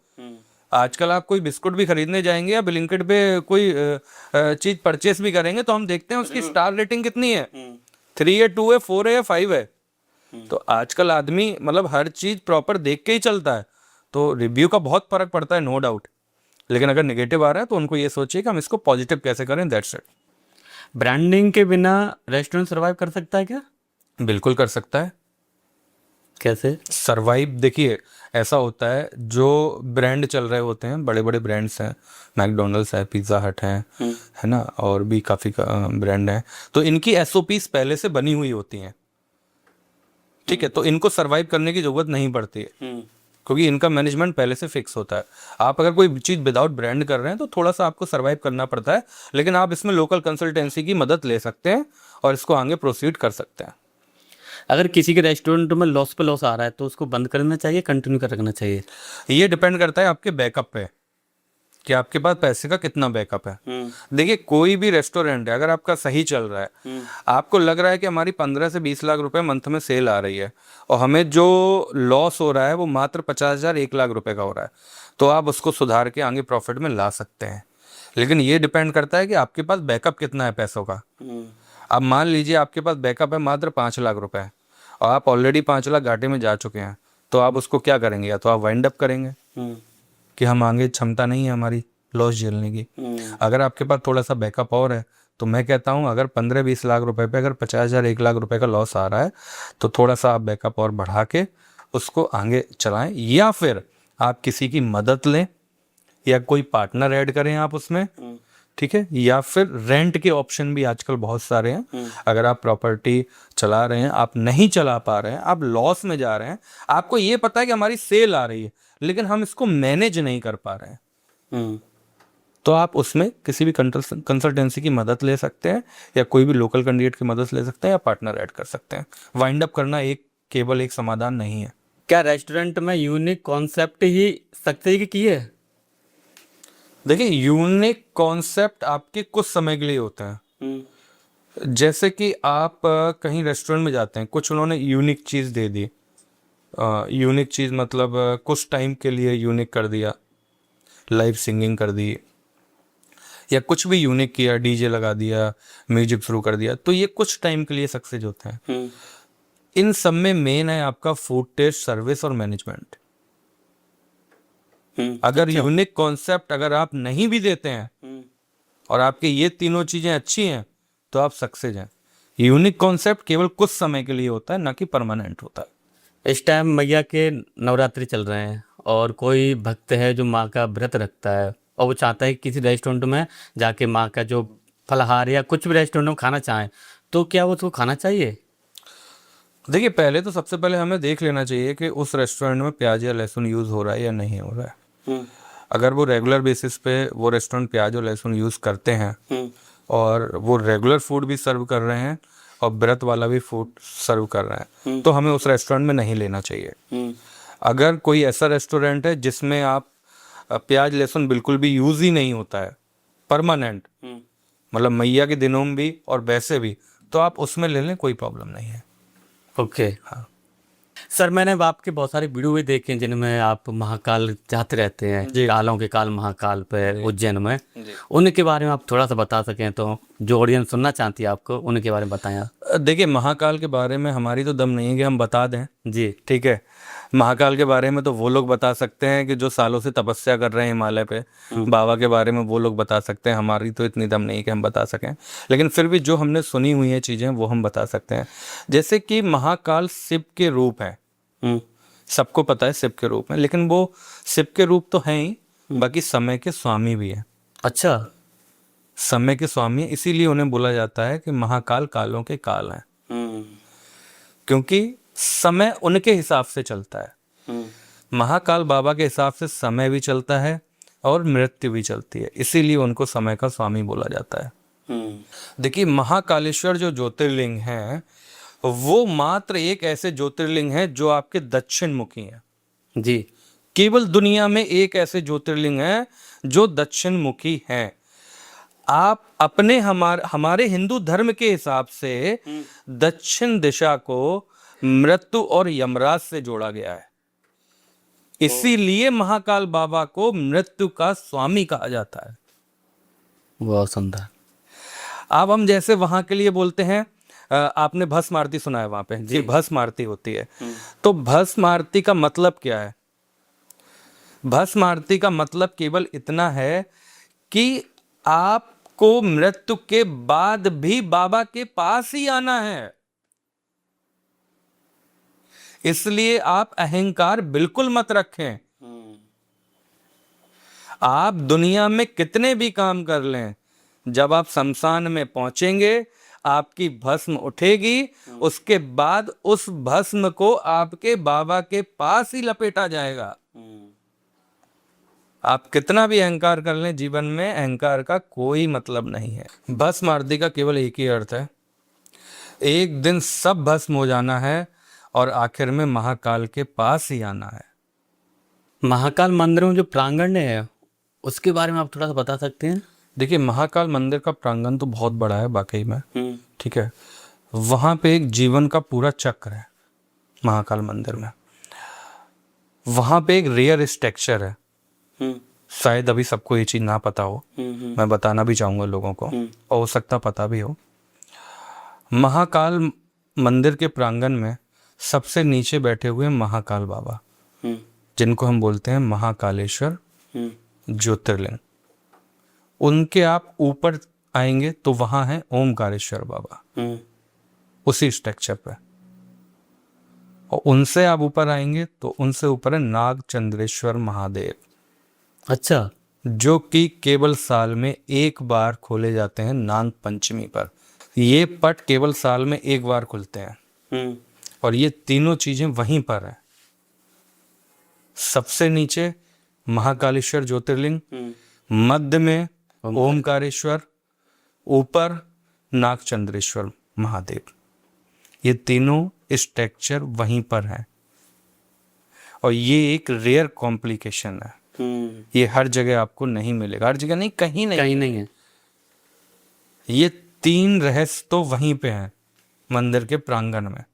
आजकल आप कोई बिस्कुट भी खरीदने जाएंगे या ब्लिंकिट पे कोई चीज परचेस भी करेंगे तो हम देखते हैं उसकी स्टार रेटिंग कितनी है, 3 है, 2 है, 4 है या 5 है। तो आजकल आदमी मतलब हर चीज प्रॉपर देख के ही चलता है, तो रिव्यू का बहुत फर्क पड़ता है, नो डाउट। लेकिन अगर नेगेटिव आ रहा है तो उनको ये सोचिए कि हम इसको पॉजिटिव कैसे करें, दैट्स इट। ब्रांडिंग के बिना रेस्टोरेंट सर्वाइव कर सकता है क्या? बिल्कुल कर सकता है। कैसे? सरवाइव देखिए ऐसा होता है, जो ब्रांड चल रहे होते हैं, बड़े बड़े ब्रांड्स हैं, मैकडोनल्ड्स है, पिज्ज़ा हट है ना, और भी काफ़ी ब्रांड हैं, तो इनकी एसओपीज पहले से बनी हुई होती हैं, ठीक है, तो इनको सरवाइव करने की ज़रूरत नहीं पड़ती है, क्योंकि इनका मैनेजमेंट पहले से फिक्स होता है। आप अगर कोई चीज़ विदाउट ब्रांड कर रहे हैं तो थोड़ा सा आपको सरवाइव करना पड़ता है, लेकिन आप इसमें लोकल कंसल्टेंसी की मदद ले सकते हैं और इसको आगे प्रोसीड कर सकते हैं। अगर किसी के रेस्टोरेंट में लॉस पे लॉस आ रहा है तो उसको बंद करना चाहिए, कंटिन्यू कर रखना चाहिए? ये डिपेंड करता है आपके बैकअप पे, कि आपके पास पैसे का कितना बैकअप है। देखिए कोई भी रेस्टोरेंट है, अगर आपका सही चल रहा है, आपको लग रहा है कि हमारी 15 से 20 लाख रुपए मंथ में सेल आ रही है और हमें जो लॉस हो रहा है वो मात्र 50,000 1 लाख रुपए का हो रहा है, तो आप उसको सुधार के आगे प्रॉफिट में ला सकते हैं। लेकिन ये डिपेंड करता है कि आपके पास बैकअप कितना है पैसों का। अब मान लीजिए आपके पास बैकअप है मात्र 5 लाख रुपए और आप ऑलरेडी 5 लाख घाटे में जा चुके हैं, तो आप उसको क्या करेंगे? या तो आप वाइंड अप करेंगे कि हम आगे क्षमता नहीं है हमारी लॉस झेलने की। अगर आपके पास थोड़ा सा बैकअप और है तो मैं कहता हूँ अगर 15-20 लाख रुपए पे अगर 50,000 1 लाख रुपए का लॉस आ रहा है तो थोड़ा सा आप बैकअप और बढ़ा के उसको आगे चलाएं, या फिर आप किसी की मदद लें या कोई पार्टनर ऐड करें आप उसमें, ठीक है, या फिर रेंट के ऑप्शन भी आजकल बहुत सारे हैं। अगर आप प्रॉपर्टी चला रहे हैं, आप नहीं चला पा रहे हैं, आप लॉस में जा रहे हैं, आपको ये पता है कि हमारी सेल आ रही है लेकिन हम इसको मैनेज नहीं कर पा रहे हैं, तो आप उसमें किसी भी कंसल्टेंसी की मदद ले सकते हैं या कोई भी लोकल कैंडिडेट की मदद ले सकते हैं या पार्टनर ऐड कर सकते हैं। वाइंड अप करना केवल एक समाधान नहीं है। क्या रेस्टोरेंट में यूनिक कॉन्सेप्ट ही सक्सेस की है? देखिए यूनिक कॉन्सेप्ट आपके कुछ समय के लिए होते हैं। जैसे कि आप कहीं रेस्टोरेंट में जाते हैं, कुछ उन्होंने यूनिक चीज़ दे दी, यूनिक चीज़ मतलब कुछ टाइम के लिए यूनिक कर दिया, लाइव सिंगिंग कर दी या कुछ भी यूनिक किया, डीजे लगा दिया, म्यूजिक शुरू कर दिया, तो ये कुछ टाइम के लिए सक्सेस होते हैं। इन सब में मेन है आपका फूड टेस्ट, सर्विस और मैनेजमेंट। अगर यूनिक कॉन्सेप्ट अगर आप नहीं भी देते हैं और आपके ये तीनों चीजें अच्छी हैं तो आप सक्सेस हैं। यूनिक कॉन्सेप्ट केवल कुछ समय के लिए होता है, ना कि परमानेंट होता है। इस टाइम मैया के नवरात्रि चल रहे हैं और कोई भक्त है जो माँ का व्रत रखता है और वो चाहता है कि किसी रेस्टोरेंट में जाके माँ का जो फलाहार या कुछ भी रेस्टोरेंट में खाना चाहें, तो क्या वो उसको खाना चाहिए? देखिए पहले तो सबसे पहले हमें देख लेना चाहिए कि उस रेस्टोरेंट में प्याज या लहसुन यूज हो रहा है या नहीं हो रहा है। अगर वो रेगुलर बेसिस पे वो रेस्टोरेंट प्याज और लहसुन यूज करते हैं और वो रेगुलर फूड भी सर्व कर रहे हैं और व्रत वाला भी फूड सर्व कर रहे हैं, तो हमें उस रेस्टोरेंट में नहीं लेना चाहिए। अगर कोई ऐसा रेस्टोरेंट है जिसमें आप प्याज लहसुन बिल्कुल भी यूज ही नहीं होता है परमानेंट, मतलब मैया के दिनों में भी और वैसे भी, तो आप उसमें ले लें, कोई प्रॉब्लम नहीं है। ओके। हाँ सर, मैंने आपके बहुत सारे वीडियो भी देखे हैं जिनमें आप महाकाल जाते रहते हैं, कालों के काल महाकाल पे उज्जैन में, उनके बारे में आप थोड़ा सा बता सकें तो जो ऑडियंस सुनना चाहती है आपको, उनके बारे में बताएं आप। देखिए महाकाल के बारे में हमारी तो दम नहीं है कि हम बता दें जी ठीक है। महाकाल के बारे में तो वो लोग बता सकते हैं कि जो सालों से तपस्या कर रहे हैं हिमालय पे, बाबा के बारे में वो लोग बता सकते हैं, हमारी तो इतनी दम नहीं कि हम बता सकें, लेकिन फिर भी जो हमने सुनी हुई है चीज़ें वो हम बता सकते हैं। जैसे कि महाकाल शिव के रूप है, सबको पता है शिव के रूप में, लेकिन वो शिव के रूप तो हैं ही, बाकी समय के स्वामी भी है। अच्छा, समय के स्वामी है, इसीलिए उन्हें बोला जाता है कि महाकाल कालों के काल हैं, क्योंकि समय उनके हिसाब से चलता है। महाकाल बाबा के हिसाब से समय भी चलता है और मृत्यु भी चलती है, इसीलिए उनको समय का स्वामी बोला जाता है। देखिए महाकालेश्वर जो ज्योतिर्लिंग हैं वो मात्र एक ऐसे ज्योतिर्लिंग हैं जो आपके दक्षिण मुखी हैं। जी, केवल दुनिया में एक ऐसे ज्योतिर्लिंग हैं जो दक्षिण मुखी हैं। आप अपने हमारे हिंदू धर्म के हिसाब से दक्षिण दिशा को मृत्यु और यमराज से जोड़ा गया है। इसीलिए महाकाल बाबा को मृत्यु का स्वामी कहा जाता है। बहुत सुंदर। अब हम जैसे वहां के लिए बोलते हैं, आपने भस्म आरती सुना है वहां पे जी, भस्म आरती होती है। तो भस्म आरती का मतलब क्या है? भस्म आरती का मतलब केवल इतना है कि आपको मृत्यु के बाद भी बाबा के पास ही आना है, इसलिए आप अहंकार बिल्कुल मत रखें। आप दुनिया में कितने भी काम कर लें, जब आप शमशान में पहुंचेंगे आपकी भस्म उठेगी, उसके बाद उस भस्म को आपके बाबा के पास ही लपेटा जाएगा। आप कितना भी अहंकार कर लें, जीवन में अहंकार का कोई मतलब नहीं है। भस्म आरती का केवल एक ही अर्थ है, एक दिन सब भस्म हो जाना है और आखिर में महाकाल के पास ही आना है। महाकाल मंदिर में जो प्रांगण है उसके बारे में आप थोड़ा सा बता सकते हैं? देखिए, महाकाल मंदिर का प्रांगण तो बहुत बड़ा है वाकई में, ठीक है। वहां पे एक जीवन का पूरा चक्र है महाकाल मंदिर में। वहां पे एक रेयर स्ट्रक्चर है, शायद अभी सबको ये चीज ना पता हो, मैं बताना भी चाहूंगा लोगों को, और हो सकता पता भी हो। महाकाल मंदिर के प्रांगण में सबसे नीचे बैठे हुए महाकाल बाबा, जिनको हम बोलते हैं महाकालेश्वर ज्योतिर्लिंग। उनके आप ऊपर आएंगे तो वहां है ओमकारेश्वर बाबा, उसी स्ट्रक्चर पे। और उनसे आप ऊपर आएंगे तो उनसे ऊपर है नागचंद्रेश्वर महादेव। अच्छा। जो कि केवल साल में एक बार खोले जाते हैं, नाग पंचमी पर। ये पट केवल साल में एक बार खुलते हैं, और ये तीनों चीजें वहीं पर है। सबसे नीचे महाकालेश्वर ज्योतिर्लिंग, मध्य में ओमकारेश्वर, ऊपर नागचंद्रेश्वर महादेव। ये तीनों स्ट्रक्चर वहीं पर है, और ये एक रेयर कॉम्प्लिकेशन है। ये हर जगह आपको नहीं मिलेगा, हर जगह नहीं, कहीं नहीं है। ये तीन रहस्य तो वहीं पे हैं मंदिर के प्रांगण में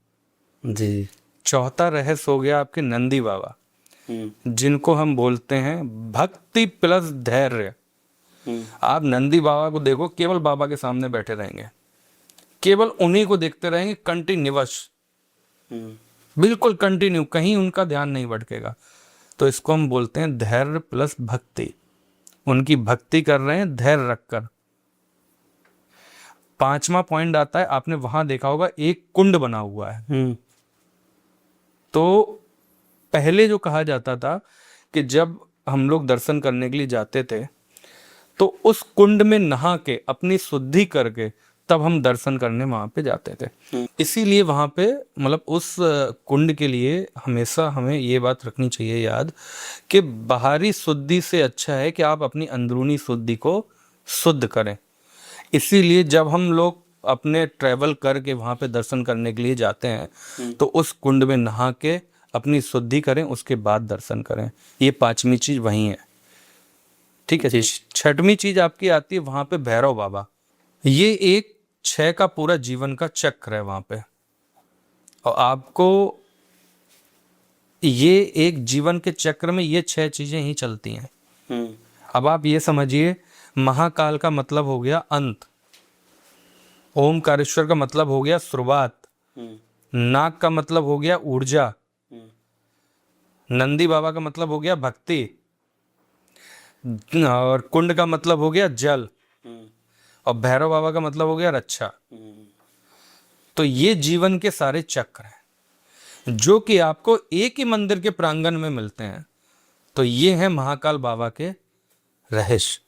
जी। चौथा रहस्य हो गया आपके नंदी बाबा, जिनको हम बोलते हैं भक्ति प्लस धैर्य। आप नंदी बाबा को देखो, केवल बाबा के सामने बैठे रहेंगे, केवल उन्हीं को देखते रहेंगे कंटिन्यूअस, बिल्कुल कंटिन्यू, कहीं उनका ध्यान नहीं भटकेगा। तो इसको हम बोलते हैं धैर्य प्लस भक्ति। उनकी भक्ति कर रहे हैं धैर्य रखकर। पांचवा पॉइंट आता है, आपने वहां देखा होगा एक कुंड बना हुआ है। तो पहले जो कहा जाता था कि जब हम लोग दर्शन करने के लिए जाते थे तो उस कुंड में नहा के अपनी शुद्धि करके तब हम दर्शन करने वहां पे जाते थे। इसीलिए वहां पे मतलब उस कुंड के लिए हमेशा हमें ये बात रखनी चाहिए याद कि बाहरी शुद्धि से अच्छा है कि आप अपनी अंदरूनी शुद्धि को शुद्ध करें। इसीलिए जब हम लोग अपने ट्रैवल करके वहां पे दर्शन करने के लिए जाते हैं तो उस कुंड में नहा के अपनी शुद्धि करें, उसके बाद दर्शन करें। ये पांचवी चीज वही है, ठीक है जी। छठवीं चीज आपकी आती है वहां पे भैरव बाबा। ये एक 6 का पूरा जीवन का चक्र है वहां पे, और आपको ये एक जीवन के चक्र में ये 6 चीजें ही चलती हैं। अब आप ये समझिए, महाकाल का मतलब हो गया अंत, ओमकारेश्वर का मतलब हो गया शुरुआत, नाग का मतलब हो गया ऊर्जा, नंदी बाबा का मतलब हो गया भक्ति, और कुंड का मतलब हो गया जल, और भैरव बाबा का मतलब हो गया रक्षा। तो ये जीवन के सारे चक्र हैं जो कि आपको एक ही मंदिर के प्रांगण में मिलते हैं। तो ये है महाकाल बाबा के रहस्य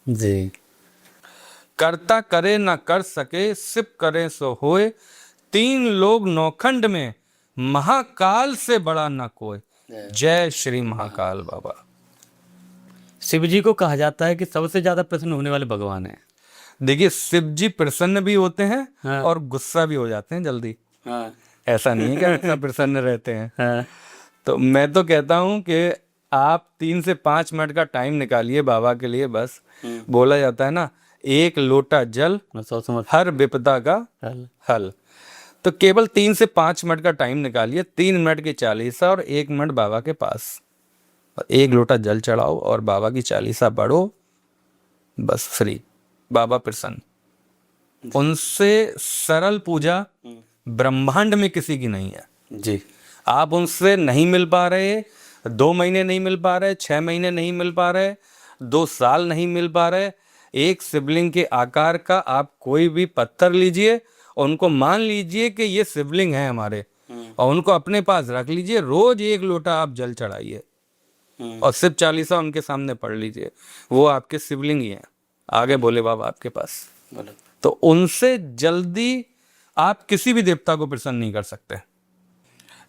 जी। करता करे ना कर सके, सिप करे सो होए, 3 लोग नौखंड में, महाकाल से बड़ा ना कोई। जय श्री महाकाल बाबा। शिव जी को कहा जाता है कि सबसे ज्यादा प्रसन्न होने वाले भगवान हैं। देखिए, शिव जी प्रसन्न भी होते हैं हाँ। और गुस्सा भी हो जाते हैं जल्दी। हाँ। ऐसा नहीं है कि हमेशा प्रसन्न रहते हैं। हाँ। तो मैं तो कहता हूं कि आप 3 से 5 मिनट का टाइम निकालिए बाबा के लिए। बस बोला जाता है ना, एक लोटा जल हर विपदा का हल। तो केवल 3 से 5 मिनट का टाइम निकालिए, 3 मिनट की चालीसा और 1 मिनट बाबा के पास। एक लोटा जल चढ़ाओ और बाबा की चालीसा पढ़ो, बस फ्री, बाबा प्रसन्न। उनसे सरल पूजा ब्रह्मांड में किसी की नहीं है जी। आप उनसे नहीं मिल पा रहे, 2 महीने नहीं मिल पा रहे, 6 महीने नहीं मिल पा रहे, 2 साल नहीं मिल पा रहे, एक शिवलिंग के आकार का आप कोई भी पत्थर लीजिए और उनको मान लीजिए कि ये शिवलिंग है हमारे, और उनको अपने पास रख लीजिए, रोज एक लोटा आप जल चढ़ाइए और सिर्फ चालीसा उनके सामने पढ़ लीजिए, वो आपके शिवलिंग ही हैं, आगे बोले बाबा आपके पास। तो उनसे जल्दी आप किसी भी देवता को प्रसन्न नहीं कर सकते।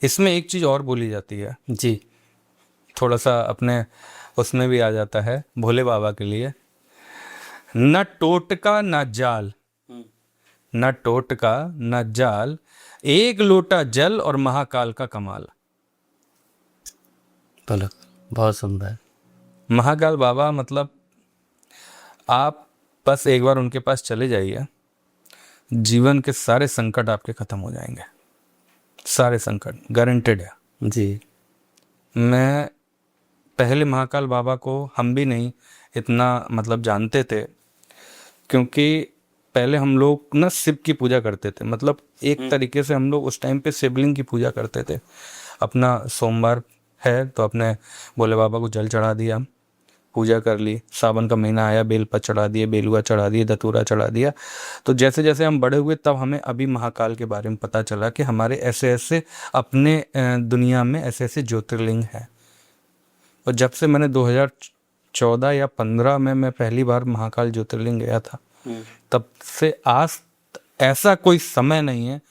इसमें एक चीज और बोली जाती है जी। थोड़ा सा अपने उसमें भी आ जाता है भोले बाबा के लिए, न टोटका न जाल, न टोटका न जाल, एक लोटा जल और महाकाल का कमाल। बोलो, बहुत सुंदर। महाकाल बाबा मतलब आप बस एक बार उनके पास चले जाइए, जीवन के सारे संकट आपके खत्म हो जाएंगे, सारे संकट गारंटेड है जी। मैं पहले महाकाल बाबा को हम भी नहीं इतना मतलब जानते थे, क्योंकि पहले हम लोग ना शिव की पूजा करते थे, मतलब एक तरीके से हम लोग उस टाइम पे शिवलिंग की पूजा करते थे। अपना सोमवार है तो अपने भोले बाबा को जल चढ़ा दिया, पूजा कर ली, सावन का महीना आया, बेलपत्र चढ़ा दिए, बेलुआ चढ़ा दिए, धतूरा चढ़ा दिया। तो जैसे जैसे हम बड़े हुए तब हमें अभी महाकाल के बारे में पता चला कि हमारे ऐसे ऐसे अपने दुनिया में ऐसे ऐसे ज्योतिर्लिंग हैं। और जब से मैंने 2014 या 15 में मैं पहली बार महाकाल ज्योतिर्लिंग गया था, तब से आज ऐसा कोई समय नहीं है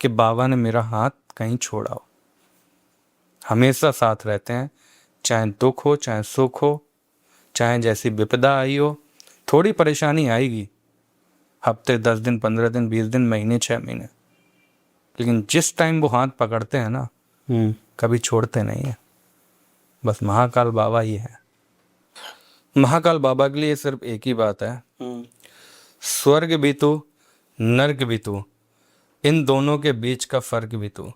कि बाबा ने मेरा हाथ कहीं छोड़ा हो, हमेशा साथ रहते हैं, चाहे दुख हो, चाहे सुख हो, चाहे जैसी विपदा आई हो। थोड़ी परेशानी आएगी, हफ्ते 10 दिन, 15 दिन, 20 दिन, महीने, 6 महीने, लेकिन जिस टाइम वो हाथ पकड़ते हैं ना, कभी छोड़ते नहीं है। बस महाकाल बाबा ही है। महाकाल बाबा के लिए सिर्फ एक ही बात है, स्वर्ग भी तू, नर्क भी तू, इन दोनों के बीच का फर्क भी तू।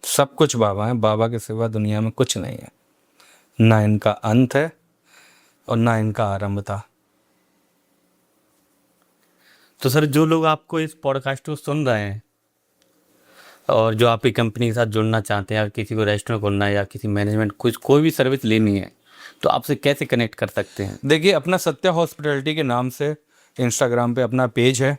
सब कुछ बाबा है, बाबा के सिवा दुनिया में कुछ नहीं है, ना इनका अंत है और ना इनका आरंभ था। तो सर, जो लोग आपको इस पॉडकास्ट को सुन रहे हैं और जो आपकी कंपनी के साथ जुड़ना चाहते हैं, या किसी को रेस्टोरेंट खोलना है या किसी मैनेजमेंट कुछ कोई भी सर्विस लेनी है, तो आपसे कैसे कनेक्ट कर सकते हैं? देखिए, अपना सत्या हॉस्पिटैलिटी के नाम से इंस्टाग्राम पे अपना पेज है,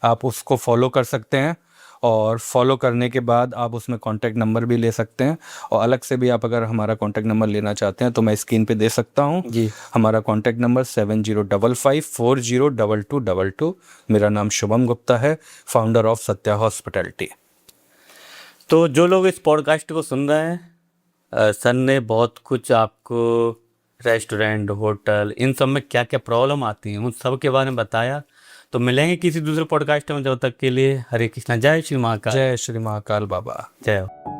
आप उसको फॉलो कर सकते हैं, और फॉलो करने के बाद आप उसमें कॉन्टैक्ट नंबर भी ले सकते हैं, और अलग से भी आप अगर हमारा कॉन्टैक्ट नंबर लेना चाहते हैं तो मैं स्क्रीन पे दे सकता हूँ जी। हमारा कॉन्टैक्ट नंबर 7055402222। मेरा नाम शुभम गुप्ता है, फाउंडर ऑफ सत्या हॉस्पिटैलिटी। तो जो लोग इस पॉडकास्ट को सुन रहे हैं, सर ने बहुत कुछ आपको रेस्टोरेंट, होटल, इन सब में क्या क्या प्रॉब्लम आती हैं उन सब के बारे में बताया। तो मिलेंगे किसी दूसरे पॉडकास्ट में, जब तक के लिए हरे कृष्णा, जय श्री महाकाल। जय श्री महाकाल बाबा। जय हो।